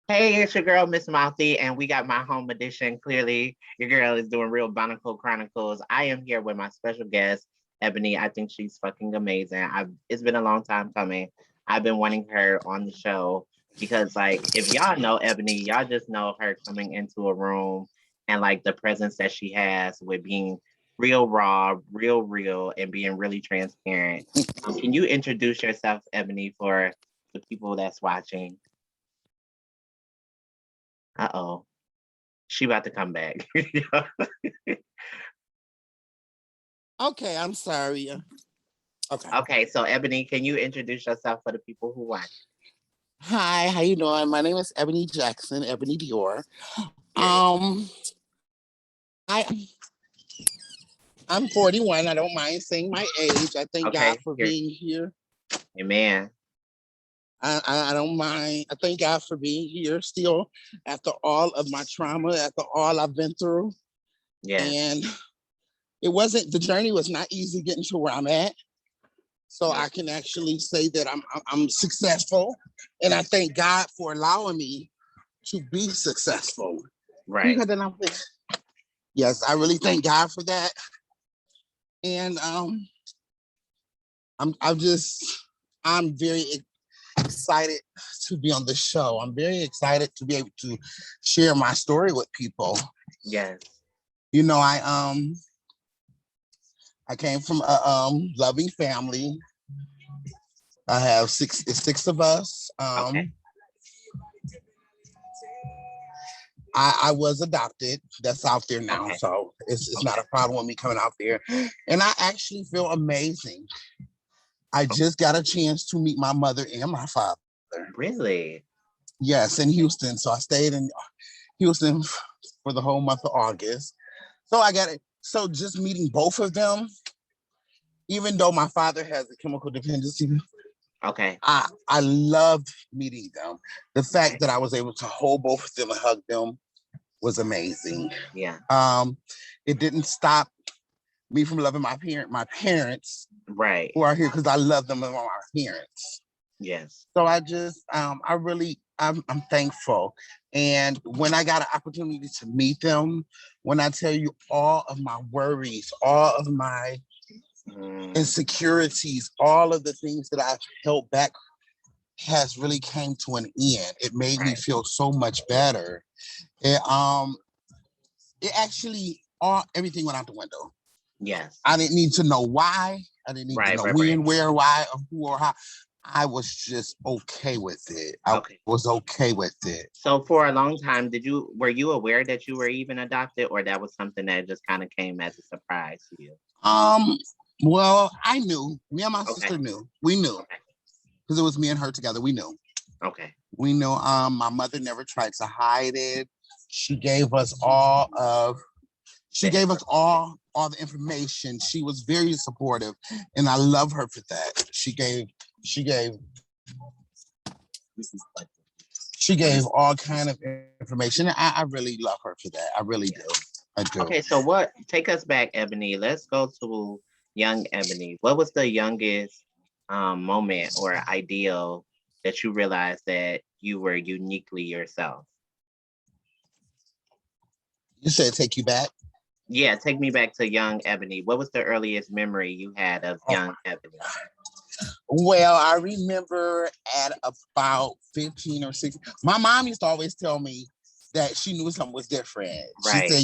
Hey, it's your girl, Miss Mouthy, and we got my home edition. Clearly, your girl is doing real Barnacle Chronicles. I am here with my special guest, Ebony. I think she's fucking amazing. It's been a long time coming. I've been wanting her on the show because, like, if y'all know Ebony, y'all just know her coming into a room and like the presence that she has with being real raw, real, and being really transparent. Can you introduce yourself, Ebony, for the people that's watching? Uh-oh. She about to come back. Okay, I'm sorry. Okay. Okay, so Ebony, can you introduce yourself for the people who watch? Hi, how you doing? My name is Ebony Jackson, Ebony Dior. Period. I I'm 41. I don't mind saying my age. I thank God Okay, for here. being here. Amen. I don't mind. I thank God for being here still after all of my trauma, after all I've been through. Yeah. And the journey was not easy getting to where I'm at. So I can actually say that I'm successful, and I thank God for allowing me to be successful. Right. Yes, I really thank God for that, and I'm very excited to be on the show. I'm very excited to be able to share my story with people. Yes. You know, I came from a loving family. I have six of us. Okay. I was adopted. That's out there now, Okay. so it's not a problem with me coming out there. And I actually feel amazing. I just got a chance to meet my mother and my father. Really? Yes, in Houston. So I stayed in Houston for the whole month of August. So I got it. So just meeting both of them, even though my father has a chemical dependency, Okay. I loved meeting them. The fact that I was able to hold both of them and hug them was amazing. Yeah. It didn't stop me from loving my parents Right. who are here because I love them and my parents. Yes. So I'm thankful. And when I got an opportunity to meet them, when I tell you all of my worries, all of my insecurities, all of the things that I've held back has really came to an end. It made me feel so much better. It actually everything went out the window. Yes. I didn't need to know why. I didn't need to know when, where, why, or who, or how. I was just okay with it. I was okay with it. So for a long time, were you aware that you were even adopted, or that was something that just kind of came as a surprise to you? Well, I knew. Me and my sister knew. We knew. Because it was me and her together. We knew. Okay. We knew. My mother never tried to hide it. She gave us all the information. She was very supportive, and I love her for that. She gave all kind of information. I really love her for that. I really do. I do. Okay, so take us back, Ebony. Let's go to young Ebony. What was the youngest moment or ideal that you realized that you were uniquely yourself? You said take you back? Yeah, take me back to young Ebony. What was the earliest memory you had of young Ebony? Well, I remember at about 15 or 16, my mom used to always tell me that she knew something was different. She said I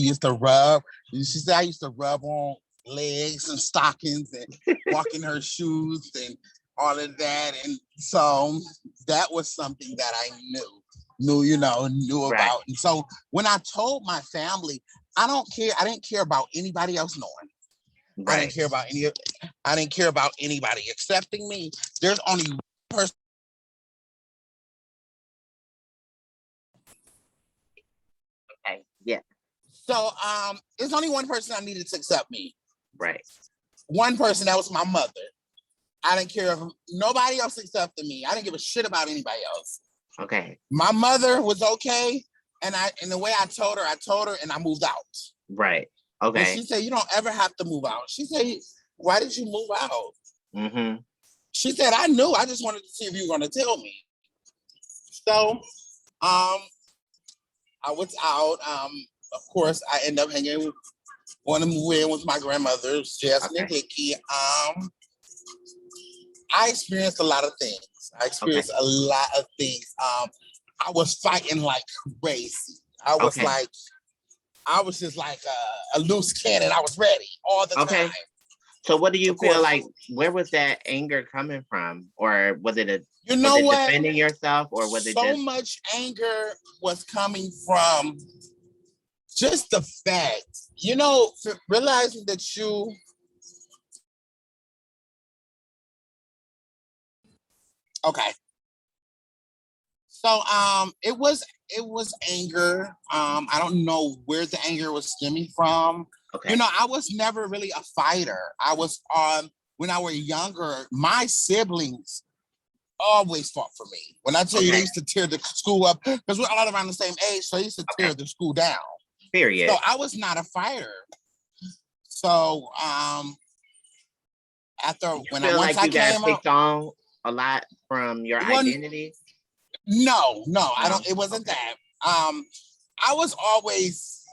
used to rub on legs and stockings and walk in her shoes and all of that. And so that was something that I knew about. And so when I told my family, I didn't care about anybody else knowing. I didn't care about anybody accepting me. There's only one person. Okay. Yeah. So there's only one person I needed to accept me. Right. One person, that was my mother. I didn't care if nobody else accepted me. I didn't give a shit about anybody else. Okay. My mother was okay. And the way I told her and I moved out. Right. Okay. And she said, you don't ever have to move out. She said, why did you move out? Mm-hmm. She said, I knew. I just wanted to see if you were going to tell me. So I was out. Of course, I ended up hanging, want to move in with my grandmothers, Jasmine and Vicky. I experienced a lot of things. I was fighting like crazy. I was just like a loose cannon. I was ready all the time. So what do you feel like, where was that anger coming from? Or was it defending yourself, or was it so much anger was coming from just the fact, realizing that you okay. So it was anger. I don't know where the anger was stemming from. Okay. I was never really a fighter. I was when I was younger, my siblings always fought for me. When I tell you they used to tear the school up, because we're all around the same age, so they used to tear the school down. Period. So I was not a fighter. So once I came out, picked on a lot from your identity. No, I don't. It wasn't that. I was always,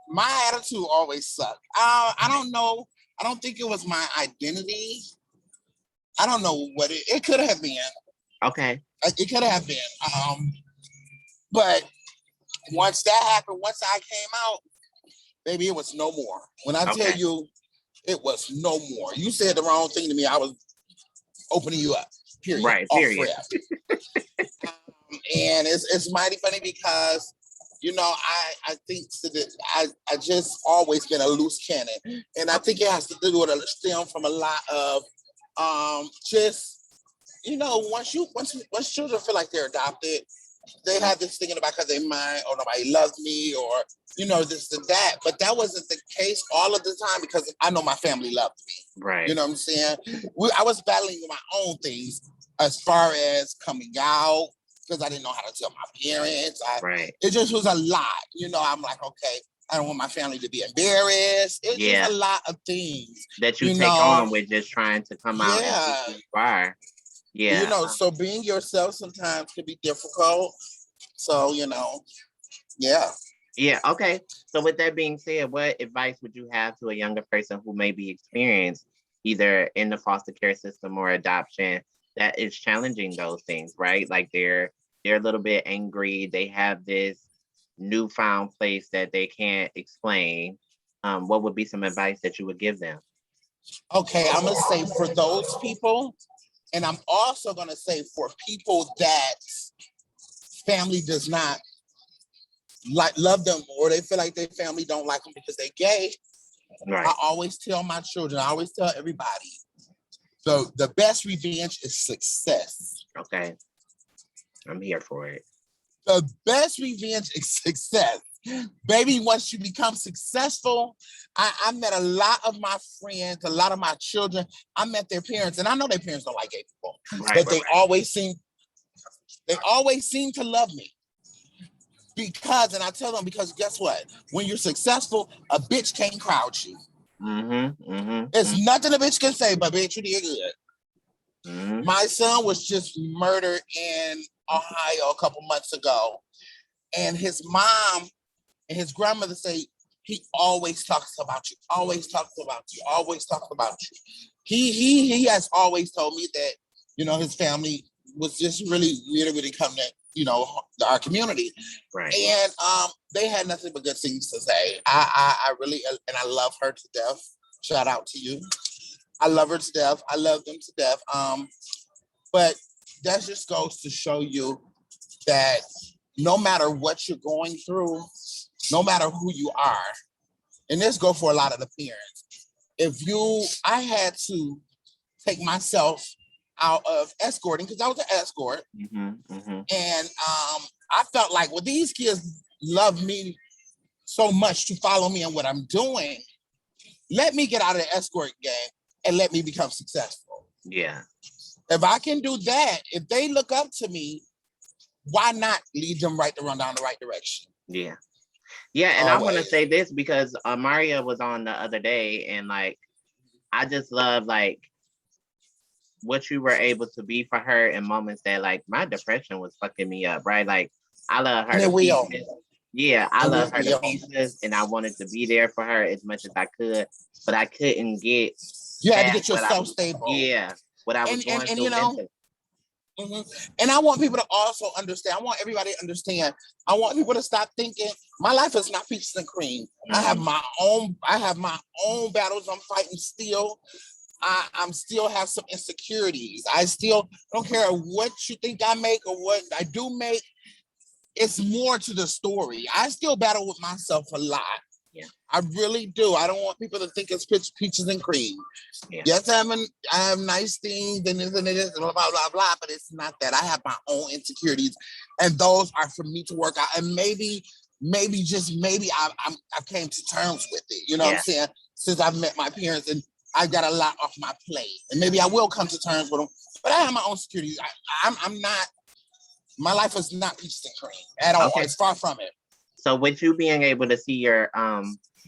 my attitude always sucked. I don't know. I don't think it was my identity. I don't know what it could have been. Okay. It could have been. But once that happened, once I came out, baby, it was no more. When I tell you, it was no more. You said the wrong thing to me, I was opening you up. Period. Right. Period. And it's mighty funny because, I think that I just always been a loose cannon, and I think it has to do with stem from a lot of just, once children feel like they're adopted, they have this thing in the back of their mind, oh, nobody loves me, or this and that. But that wasn't the case all of the time, because I know my family loved me. Right. You know what I'm saying? I was battling with my own things as far as coming out, because I didn't know how to tell my parents. It just was a lot. I'm like, okay, I don't want my family to be embarrassed. It's just a lot of things that you take on with just trying to come out and inspire. Yeah. So being yourself sometimes can be difficult. So, yeah. Yeah. Okay. So with that being said, what advice would you have to a younger person who may be experienced either in the foster care system or adoption that is challenging those things, right? Like they're a little bit angry. They have this newfound place that they can't explain. What would be some advice that you would give them? Okay, I'm gonna say for those people, and I'm also gonna say for people that family does not love them, or they feel like their family don't like them because they're gay. Right. I always tell my children, I always tell everybody, the best revenge is success. Okay. I'm here for it. The best revenge is success. Baby, once you become successful, I met a lot of my friends, a lot of my children, I met their parents, and I know their parents don't like gay people, but they always seem to love me. Because, and I tell them, because guess what? When you're successful, a bitch can't crowd you. There's nothing a bitch can say, but bitch, you did good. My son was just murdered in Ohio a couple months ago, and his mom and his grandmother say he always talks about you, always talks about you, always talks about you. He has always told me that his family was just really coming to our community, right? And they had nothing but good things to say. I really, and I love her to death. Shout out to you. I love her to death. I love them to death. But that just goes to show you that no matter what you're going through, no matter who you are, and this goes for a lot of the parents. I had to take myself out of escorting because I was an escort. And I felt like, well, these kids love me so much to follow me and what I'm doing. Let me get out of the escort game and let me become successful. Yeah. If I can do that, if they look up to me, why not lead them down the right direction? Yeah. Yeah, and always. I want to say this because Maria was on the other day, and like, I just love like what you were able to be for her in moments that like my depression was fucking me up, right? Like, I love her. And it will. Yeah, I And love her to you pieces, and I wanted to be there for her as much as I could, but I couldn't get had to past get what I yourself was. stable. Yeah, what I was going And through mentally. and I want people to also understand. I want everybody to understand. I want people to stop thinking my life is not peaches and cream. I have my own. I have my own battles I'm fighting still. I'm still have some insecurities. I still don't care what you think I make or what I do make. It's more to the story. I still battle with myself a lot. Yeah, I really do. I don't want people to think it's peaches and cream. yeah, Yes, I have nice things and this and this and blah, blah, blah, blah, but it's not that. I have my own insecurities, and those are for me to work out. And maybe just maybe I came to terms with it. You know what I'm saying? Since I've met my parents and I got a lot off my plate, and maybe I will come to terms with them. But I have my own securities. I'm not. My life is not peaches and cream at all. Okay. It's far from it. So with you being able to see your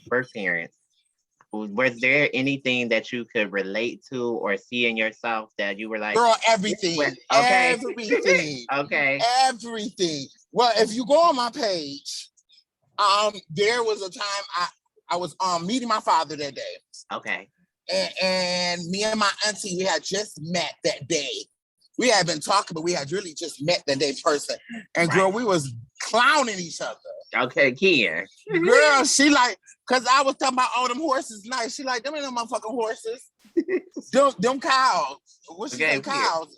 birth parents, was there anything that you could relate to or see in yourself that you were like, girl, everything, okay, everything, okay, everything. Well, if you go on my page, there was a time I was meeting my father that day. Okay. And me and my auntie, we had just met that day. We had been talking, but we had really just met that day in person. And girl, we was clowning each other. Okay, Kian. Girl, she like, cause I was talking about all them horses nice. She like, them ain't no motherfucking horses. them cows. What she say, cows?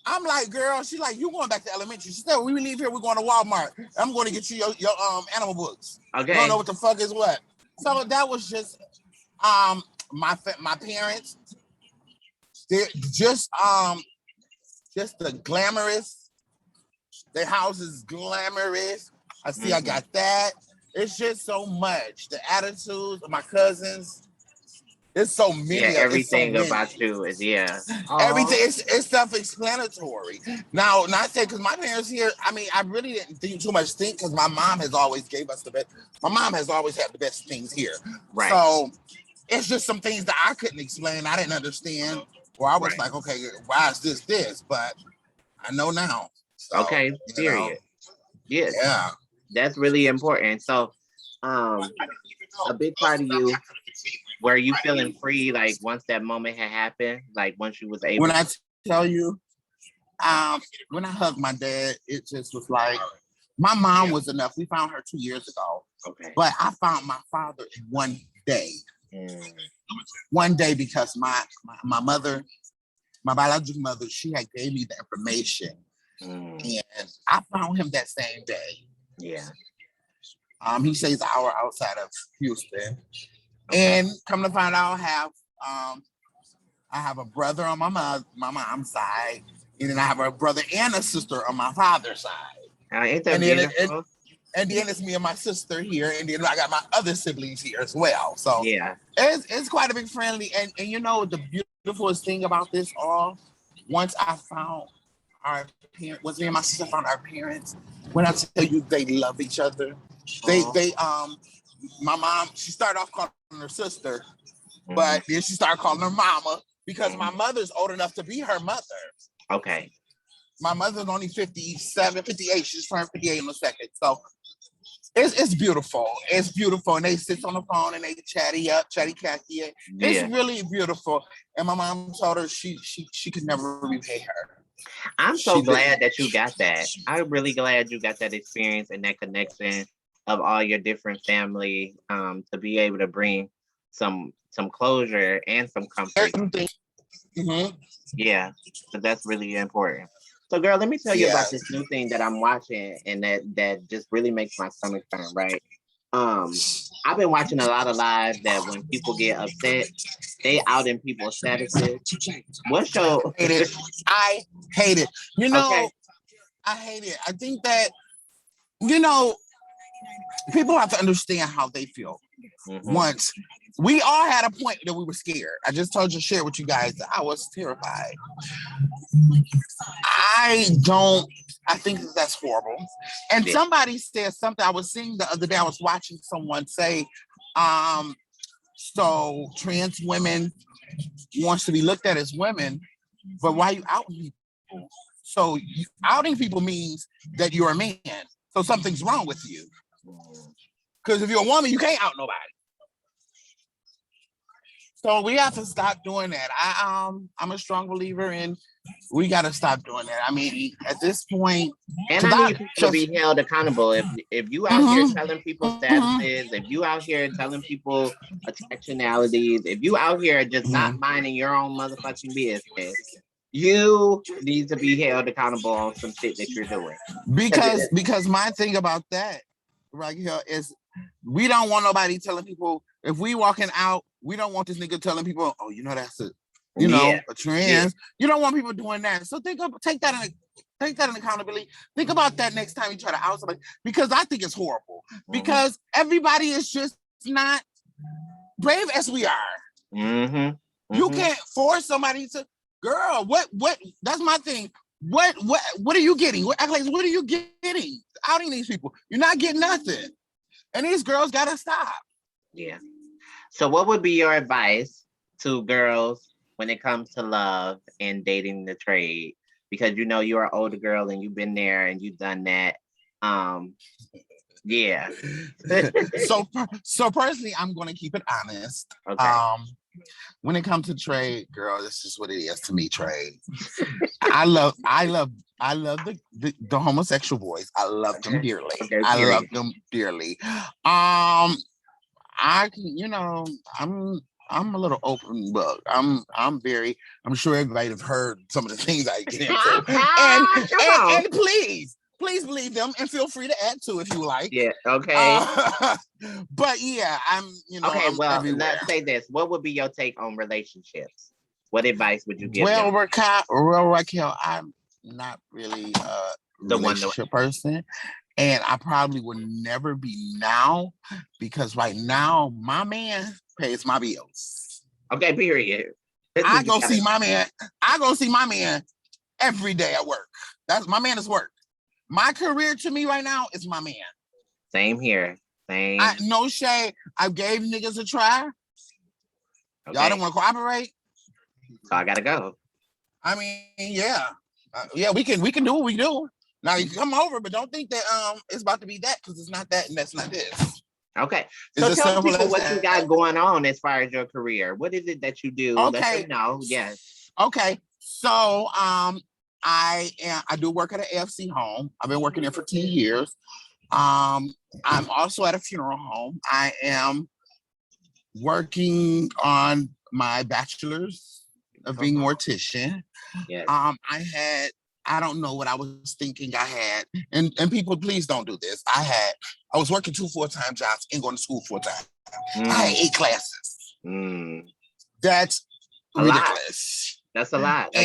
I'm like, girl, she like, you going back to elementary. She said, when we leave here, we're going to Walmart. I'm going to get you your animal books. Okay. You don't know what the fuck is what. So that was just my parents. They're just the glamorous. Their house is glamorous. I see I got that. It's just so much. The attitudes of my cousins. It's so many. Yeah, everything about you is everything. It's self-explanatory. Now, not say because my parents here. I mean, I really didn't think too much because my mom has always gave us the best. My mom has always had the best things here. Right. So it's just some things that I couldn't explain. I didn't understand. Or I was like, okay, why is this? But I know now. So, okay. Period. Yes. Yeah. That's really important. So, a big part of you. Were you feeling free, like once that moment had happened, like once you was able? When I tell you, when I hugged my dad, it just was like, my mom was enough. We found her 2 years ago. Okay. But I found my father in one day. One day because my mother, my biological mother, she had gave me the information. And I found him that same day. Yeah. He stays an hour outside of Houston. Okay. And come to find out, I have a brother on my mom's side, and then I have a brother and a sister on my father's side. Ain't that beautiful? And then it's me and my sister here, and then I got my other siblings here as well. So yeah, it's quite a big friendly. And you know the beautifulest thing about this all, once I found our parents, once me and my sister found our parents, when I tell you they love each other, they my mom, she started off calling her sister, but then she started calling her mama because my mother's old enough to be her mother. Okay. My mother's only 57, 58. She's turned 58 in a second. So it's beautiful. It's beautiful. And they sit on the phone and they chatty catty. It's really beautiful. And my mom told her she could never repay her. I'm so glad that you got that. I'm really glad you got that experience and that connection of all your different family, to be able to bring some closure and some comfort. Yeah, so that's really important. So, girl, let me tell you about this new thing that I'm watching, and that just really makes my stomach turn. Right. I've been watching a lot of lives that when people get upset, they out in people's statuses. What's your? I hate it. You know, I hate it. I think that people have to understand how they feel. Once we all had a point that we were scared. I just told you, share with you guys that I was terrified. I think that's horrible. And somebody said something. I was seeing the other day, I was watching someone say, so trans women wants to be looked at as women, but why are you outing people? So outing people means that you're a man. So something's wrong with you. Because if you're a woman, you can't out nobody. So we have to stop doing that. I'm a strong believer in we got to stop doing that. I mean, at this point, and I need people to be held accountable. If you out here telling people statuses, if you out here telling people attractionalities, if you out here just not minding your own motherfucking business, you need to be held accountable on some shit that you're doing. Because my thing about that right here is we don't want nobody telling people if we walking out, we don't want this nigga telling people, oh, you know, that's a a trans. Yeah. You don't want people doing that. So take that in accountability. Think about that next time you try to out somebody, because I think it's horrible. Because everybody is just not brave as we are. You can't force somebody to, girl, what that's my thing. What are you getting? What are you getting? Outing these people. You're not getting nothing. And these girls gotta stop. Yeah. So what would be your advice to girls when it comes to love and dating the trade? Because you know you're an older girl and you've been there and you've done that. Yeah. so personally, I'm gonna keep it honest. Okay. When it comes to trade, girl, this is what it is to me, trade. I love the homosexual boys. I love them dearly. Okay, I love them dearly. I'm a little open book. I'm sure everybody have heard some of the things I get into. and please believe them and feel free to add to if you like. Yeah, okay. But yeah, Okay, I'm well, everywhere. let's say this. What would be your take on relationships? What advice would you give them? Raquel, I'm not really a relationship person. And I probably will never be now, because right now my man pays my bills. Okay, period. I go see my man every day at work. That's my man is work. My career to me right now is my man. Same here. Same. No shade. I gave niggas a try. Okay. Y'all don't want to cooperate. So I gotta go. I mean, yeah. We can do what we do. Now you can come over, but don't think that it's about to be that, because it's not that and that's not this. Okay. So tell people what you got going on as far as your career. What is it that you do? Okay. Let them know. Yes. Okay. So I do work at an AFC home. I've been working there for 10 years. I'm also at a funeral home. I am working on my bachelor's of being a mortician. Yes. I don't know what I was thinking I had. And people, please don't do this. I was working 2 full-time jobs and going to school full-time. I had 8 classes. That's ridiculous. That's a lot.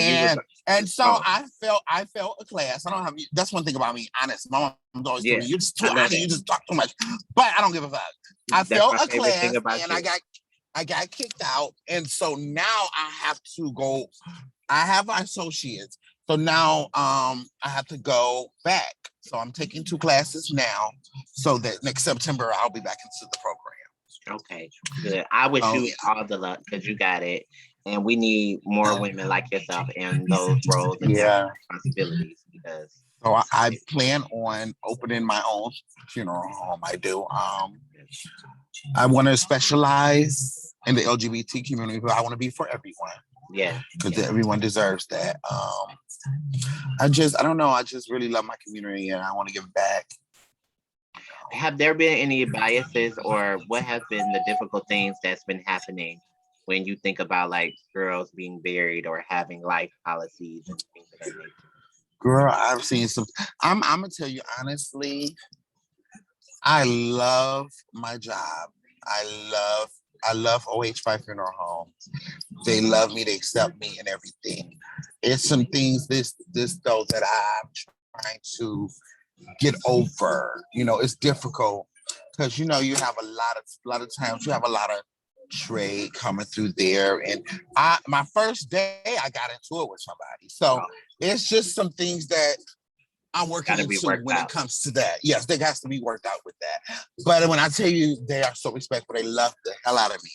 And so I felt a class. I don't have, that's one thing about me, honest. My mom always told me, you're just too honest, you just talk too much. But I don't give a fuck. I felt a class and I got kicked out. And so now I have to go. I have associates. So now I have to go back. So I'm taking 2 classes now, so that next September I'll be back into the program. Okay, good. I wish you all the luck, because you got it. And we need more women like yourself in those roles and responsibilities. Because so I plan on opening my own funeral home. I do. I want to specialize in the LGBT community, but I want to be for everyone. Yeah, because everyone deserves that. I don't know. I just really love my community and I want to give back. Have there been any biases, or what has been the difficult things that's been happening when you think about like girls being buried or having life policies and things of that nature? Girl, I've seen some. I'm gonna tell you honestly, I love my job. I love OH5 Funeral Home. They love me, they accept me and everything. It's some things this though that I'm trying to get over. It's difficult because you have a lot of times you have a lot of trade coming through there. And my first day I got into it with somebody. So it's just some things that I'm working into when it comes to that. Yes, there has to be worked out with that. But when I tell you they are so respectful, they love the hell out of me.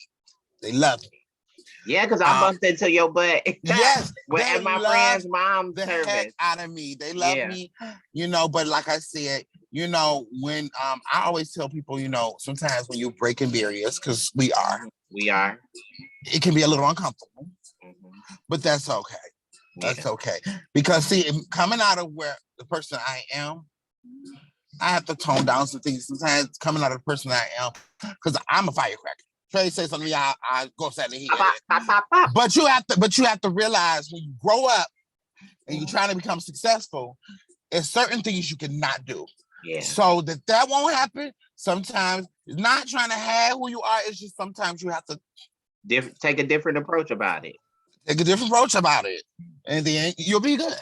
They love me. Yeah, because I bumped into your butt. Yes. At my friend's mom's the service. Heck out of me. They love me, but like I said, you know, when I always tell people, you know, sometimes when you're breaking barriers, because we are, it can be a little uncomfortable, but that's okay. That's okay. Because see, coming out of where the person I am, I have to tone down some things sometimes coming out of the person I am, because I'm a firecracker. Trey say something to me, I go upside the head. But you have to realize when you grow up and you're trying to become successful, there's certain things you cannot do. Yeah. So that won't happen. Sometimes it's not trying to hide who you are. It's just sometimes you have to take a different approach about it. Take a different approach about it, and then you'll be good.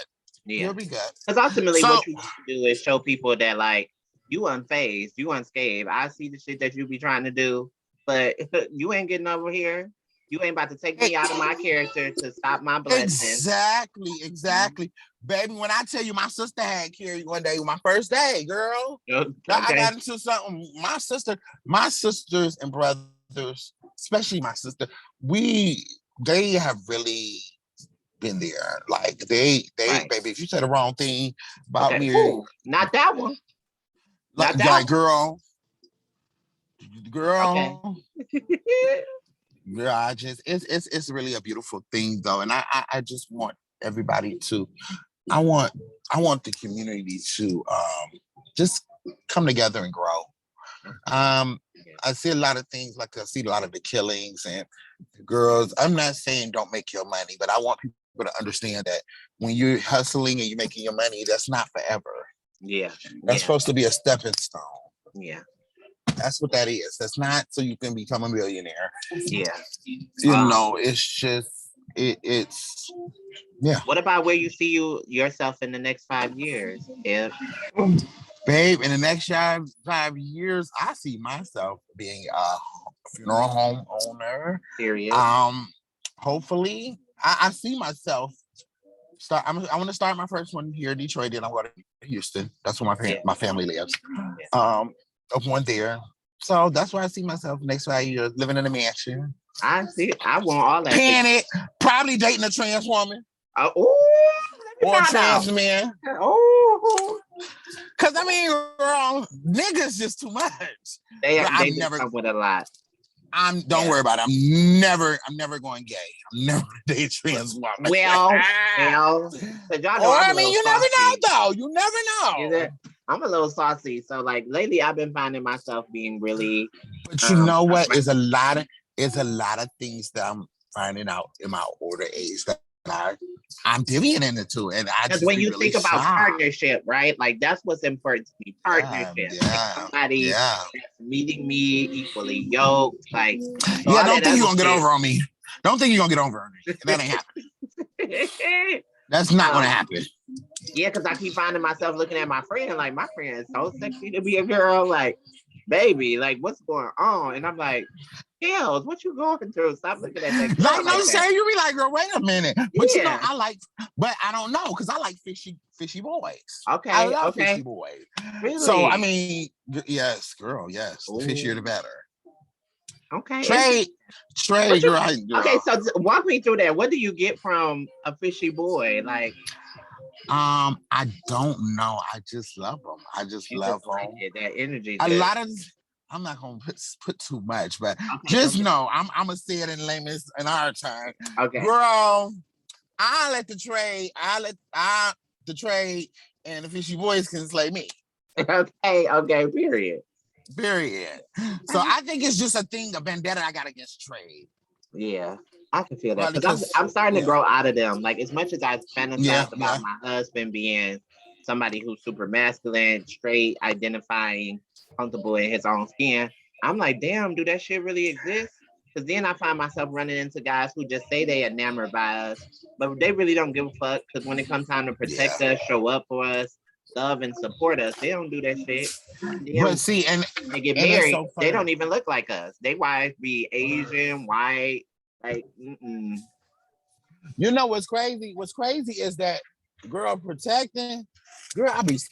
Yeah. You'll be good. Because ultimately, what you need to do is show people that like you unfazed, you unscathed. I see the shit that you be trying to do, but you ain't getting over here. You ain't about to take me out of my character to stop my blessings. Exactly. Baby, when I tell you my sister had carried one day, my first day, girl. Okay. I got into something. My sisters and brothers, especially my sister, they have really been there. Like they baby, if you say the wrong thing about me. Ooh, not that one. Like girl. Okay. Yeah, it's really a beautiful thing though, and I just want everybody to, I want the community to just come together and grow. I see a lot of things, like I see a lot of the killings and the girls. I'm not saying don't make your money, but I want people to understand that when you're hustling and you're making your money, that's not forever. Yeah, that's supposed to be a stepping stone. Yeah. That's what that is. That's not so you can become a millionaire. Yeah. You know, it's just, it's, yeah. What about where you see yourself in the next 5 years? Babe, in the next 5 years, I see myself being a funeral home owner. Period. Hopefully, I see myself I want to start my first one here in Detroit, then I'm going to Houston. That's where my family lives. Of one there. So that's where I see myself next 5 years, living in a mansion. I see. I want all that. Paying it, probably dating a trans woman. Or a trans man. Oh. Because I mean, girl, niggas just too much. They never come with a lot. Don't worry about it. I'm never going gay. I'm never date trans woman. Well, I mean, you never know though. You never know. I'm a little saucy, so like lately I've been finding myself being really. But you know what? There's a lot of things that I'm finding out in my older age that I'm divvying into, and because when you think about partnership, right? Like that's what's important to me. Partnership, somebody that's meeting me equally yoked. Like, don't think you're gonna get over on me. Don't think you're gonna get over on me. That ain't happening. That's not gonna happen. Yeah, because I keep finding myself looking at my friend, like my friend is so sexy to be a girl, like, baby, like what's going on? And I'm like, Hills, what you going through? Stop looking at that. Like, no, say you be like, girl, wait a minute. But you know, but I don't know, because I like fishy boys. Okay. I love fishy boys. Really? So I mean, yes, girl, yes. The fishier the better. Okay. Trey, girl. Okay, so walk me through that. What do you get from a fishy boy? Like, I don't know. I just love them. I just love them. That energy. A lot of, I'm not gonna put too much, but just know I'm gonna say it in layman's in our time. Okay, girl, the trade and the fishy boys can slay me. Okay, period. So I think it's just a vendetta I got against trade. Yeah, I can feel that because I'm starting to grow out of them. Like as much as I fantasize about my husband being somebody who's super masculine, straight, identifying, comfortable in his own skin, I'm like, damn, do that shit really exist? Because then I find myself running into guys who just say they enamored by us, but they really don't give a fuck. Because when it comes time to protect us, show up for us, love and support us, they don't do that shit. But see, and they get married, so they don't even look like us. They wife be Asian, white, like. You know what's crazy? What's crazy is that girl protecting. Girl, I'll beat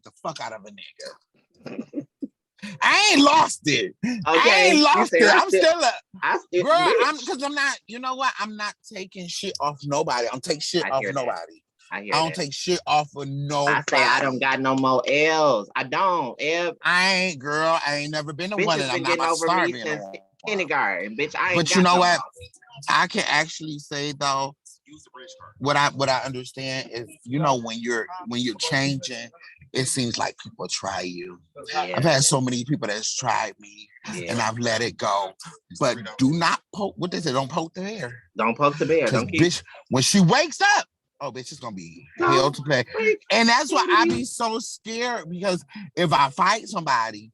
the fuck out of a nigga. I ain't lost it. Okay. I ain't lost it. I'm still girl, because I'm not, you know what? I'm not taking shit off nobody. I'm taking shit off nobody. I hear I don't that. take shit off of nobody. I say I don't got no more L's. I don't. I ain't never been the bitch one has that I'm been not getting about to over start me being since on. kindergarten, bitch. I ain't But got you know no what? more. I can actually say though, what I understand is, you know, when you're changing, it seems like people try you. Yeah. I've had so many people that's tried me, and I've let it go. But do not poke. What they say? Don't poke the bear. Don't poke the bear. Don't keep. Bitch, when she wakes up, oh, bitch, it's gonna be hell to pay. And that's why I be so scared, because if I fight somebody,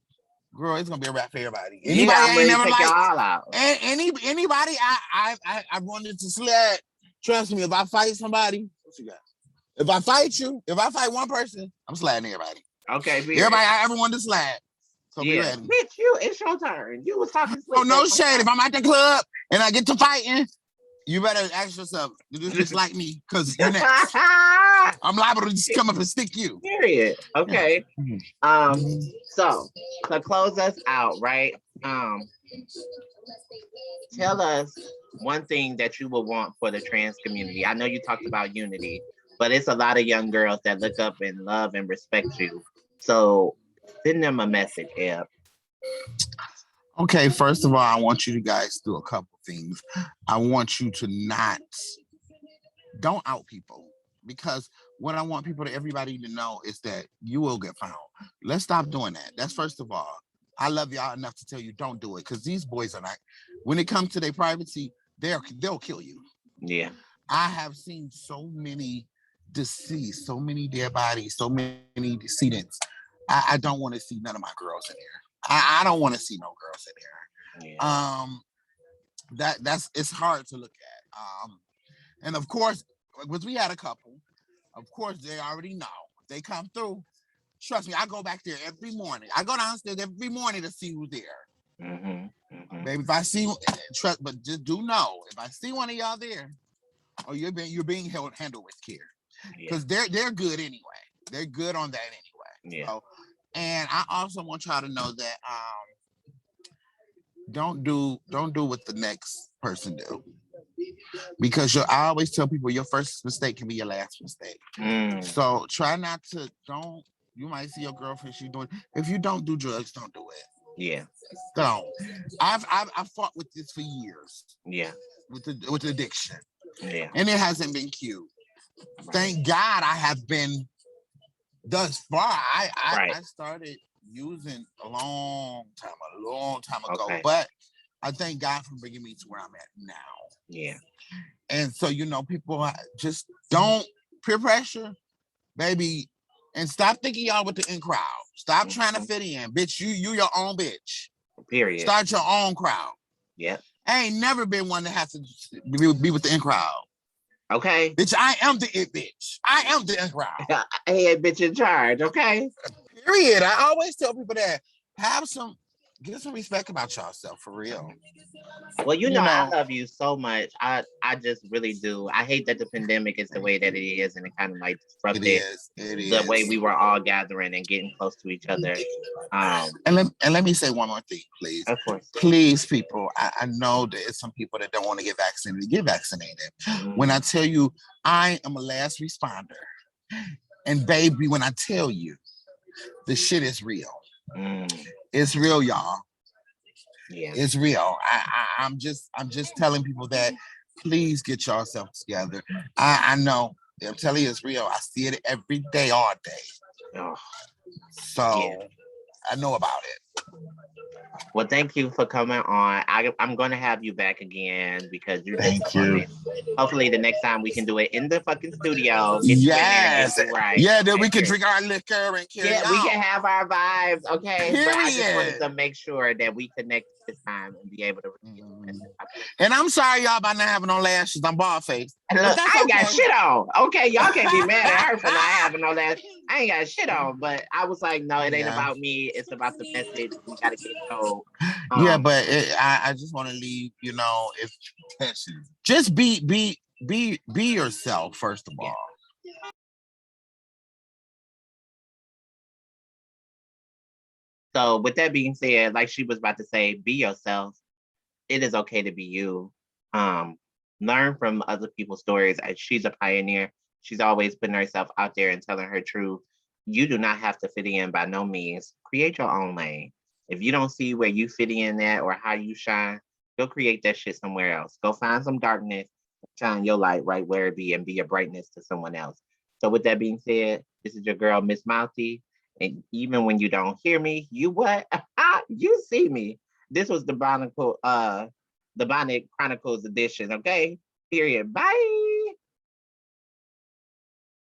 girl, it's gonna be a wrap for everybody. Anybody I'm I ain't ready never to take liked, y'all out. anybody I wanted to sled. Trust me, if I fight somebody, what you got? If I fight one person, I'm sliding everybody. Okay, period. Everybody I ever wanted to slide. So be ready. Bitch, it's your turn. You was talking slick. Oh, no shade. If I'm at the club and I get to fighting, you better ask yourself, do this bitch like me? Because you next. I'm liable to just come up and stick you. Period. Okay. So to close us out, right? Tell us one thing that you would want for the trans community. I know you talked about unity, but it's a lot of young girls that look up and love and respect you. So send them a message, Eb. Okay, first of all, I want you guys to do a couple things. I want you to don't out people, because what I want everybody to know is that you will get found. Let's stop doing that. That's first of all. I love y'all enough to tell you don't do it, because these boys are not. When it comes to their privacy, they'll kill you. Yeah. I have seen so many deceased, so many dead bodies, so many decedents. I don't want to see none of my girls in here. I don't want to see no girls in here. Yeah. It's hard to look at. And of course, because we had a couple, of course they already know. They come through. Trust me, I go back there every morning. I go downstairs every morning to see who's there. Mm-hmm. Baby, if I see, but just do know, if I see one of y'all there, or you're being handled with care, because they're good anyway. They're good on that anyway. Yeah. So, and I also want y'all to know that don't do what the next person do, because I always tell people your first mistake can be your last mistake. So try not to. You might see your girlfriend, if you don't do drugs, don't do it. Yeah. Don't. I've fought with this for years. Yeah. With addiction. Yeah. And it hasn't been cute. Thank God I have been thus far. I started using a long time ago. Okay. But I thank God for bringing me to where I'm at now. Yeah. And so, people just don't peer pressure, baby. And stop thinking y'all with the in crowd. Stop trying to fit in. Bitch, you your own bitch. Period. Start your own crowd. Yeah. I ain't never been one that has to be with the in crowd. Okay. Bitch, I am the it bitch. I am the in crowd. Head bitch in charge, okay? Period. I always tell people that get some respect about yourself, for real. Well, I love you so much. I just really do. I hate that the pandemic is the way that it is, and it kind of like disrupted the way we were all gathering and getting close to each other. And let me say one more thing, please. Of course. Please, people, I know there's some people that don't want to get vaccinated. Get vaccinated. When I tell you I am a last responder, and baby, when I tell you the shit is real. It's real, y'all. Yeah. It's real. I'm just telling people that please get yourself together. I know. I'm telling you, it's real. I see it every day, all day. Oh. So I know about it. Well, thank you for coming on. I'm going to have you back again, because you're just funny. Hopefully the next time we can do it in the fucking studio. Yes. Right. Yeah, then we can drink our liquor and carry on. We can have our vibes, okay? Period. But I just wanted to make sure that we connect this time and be able to. And I'm sorry, y'all, about not having no lashes. I'm bald faced. Look, I ain't got shit on. Okay, y'all can't be mad at her for not having no lashes. I ain't got shit on, but I was like, no, it ain't about me. It's about the message. We gotta get told. Yeah, but I just want to leave. If just be yourself first of all. So with that being said, like she was about to say, be yourself. It is okay to be you. Learn from other people's stories. She's a pioneer. She's always putting herself out there and telling her truth. You do not have to fit in by no means. Create your own lane. If you don't see where you fit in at or how you shine, go create that shit somewhere else. Go find some darkness, shine your light right where it be, and be a brightness to someone else. So with that being said, this is your girl, Miss Mouthy. And even when you don't hear me, you what? You see me. This was the Bonicle, the Bonnet Chronicles edition, okay? Period. Bye.